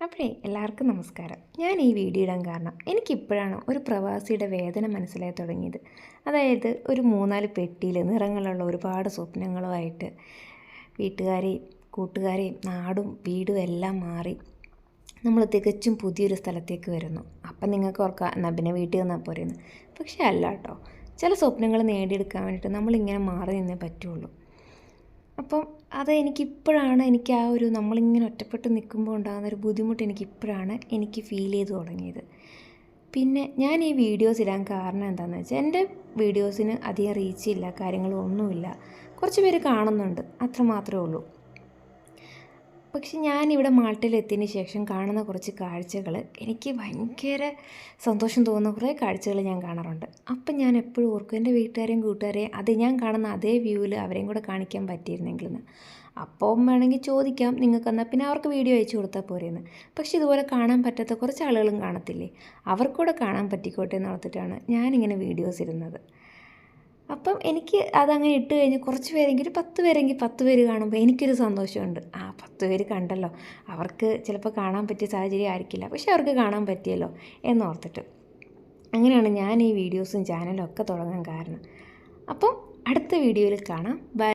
അപ്പോഴേ എല്ലാവർക്കും നമസ്കാരം. ഞാൻ ഈ വീഡിയോ ഇടാൻ കാരണം എനിക്കിപ്പോഴാണ് ഒരു പ്രവാസിയുടെ വേദന മനസ്സിലായി തുടങ്ങിയത്. അതായത് ഒരു 3-4 പെട്ടിയിൽ നിറങ്ങളുള്ള ഒരുപാട് സ്വപ്നങ്ങളുമായിട്ട് വീട്ടുകാരെയും കൂട്ടുകാരെയും നാടും വീടും എല്ലാം മാറി നമ്മൾ തികച്ചും പുതിയൊരു സ്ഥലത്തേക്ക് വരുന്നു. അപ്പം നിങ്ങൾക്ക് ഓർക്കാം എന്നാൽ പിന്നെ വീട്ടിൽ നിന്നാൽ പോരെന്ന്. പക്ഷേ അല്ല കേട്ടോ. ചില സ്വപ്നങ്ങൾ നേടിയെടുക്കാൻ വേണ്ടിയിട്ട് നമ്മളിങ്ങനെ മാറി നിന്നേ പറ്റുള്ളൂ. അപ്പം അത് എനിക്ക് ആ ഒരു നമ്മളിങ്ങനെ ഒറ്റപ്പെട്ട് നിൽക്കുമ്പോൾ ഉണ്ടാകുന്നൊരു ബുദ്ധിമുട്ട് എനിക്ക് ഫീൽ ചെയ്ത് തുടങ്ങിയത്. പിന്നെ ഞാൻ ഈ വീഡിയോസ് ഇടാൻ കാരണം എന്താണെന്ന് വെച്ചാൽ എൻ്റെ വീഡിയോസിന് അധികം റീച്ചില്ല, കാര്യങ്ങളൊന്നുമില്ല. കുറച്ച് പേര് കാണുന്നുണ്ട്, അത്രമാത്രമേ ഉള്ളൂ. പക്ഷെ ഞാനിവിടെ മാൾട്ടയിലെത്തിയതിന് ശേഷം കാണുന്ന കുറച്ച് കാഴ്ചകൾ എനിക്ക് ഭയങ്കര സന്തോഷം തോന്നുന്ന കുറേ കാഴ്ചകൾ ഞാൻ കാണാറുണ്ട്. അപ്പം ഞാൻ എപ്പോഴും ഓർക്കും എൻ്റെ വീട്ടുകാരെയും കൂട്ടുകാരെയും അത് ഞാൻ കാണുന്ന അതേ വ്യൂവിൽ അവരെയും കൂടെ കാണിക്കാൻ പറ്റിയിരുന്നെങ്കിലെന്ന്. അപ്പം വേണമെങ്കിൽ ചോദിക്കാം നിങ്ങൾക്കെന്നാൽ പിന്നെ അവർക്ക് വീഡിയോ അയച്ചു കൊടുത്താൽ പോരെയെന്ന്. പക്ഷേ ഇതുപോലെ കാണാൻ പറ്റാത്ത കുറച്ച് ആളുകളും കാണത്തില്ലേ, അവർക്കൂടെ കാണാൻ പറ്റിക്കോട്ടെ എന്ന് ഓർത്തിട്ടാണ് ഞാനിങ്ങനെ വീഡിയോസ് ഇടുന്നത്. അപ്പം എനിക്ക് അതങ്ങനെ ഇട്ട് കഴിഞ്ഞ് കുറച്ച് പേരെങ്കിലും 10 പേര് കാണുമ്പോൾ എനിക്കൊരു സന്തോഷമുണ്ട്. 10 പേര് കണ്ടല്ലോ, അവർക്ക് ചിലപ്പോൾ കാണാൻ പറ്റിയ സാഹചര്യം ആയിരിക്കില്ല, പക്ഷെ അവർക്ക് കാണാൻ പറ്റിയല്ലോ എന്നോർത്തിട്ട്. അങ്ങനെയാണ് ഞാൻ ഈ വീഡിയോസും ചാനലും ഒക്കെ തുടങ്ങാൻ കാരണം. അപ്പം അടുത്ത വീഡിയോയിൽ കാണാം. ബൈ.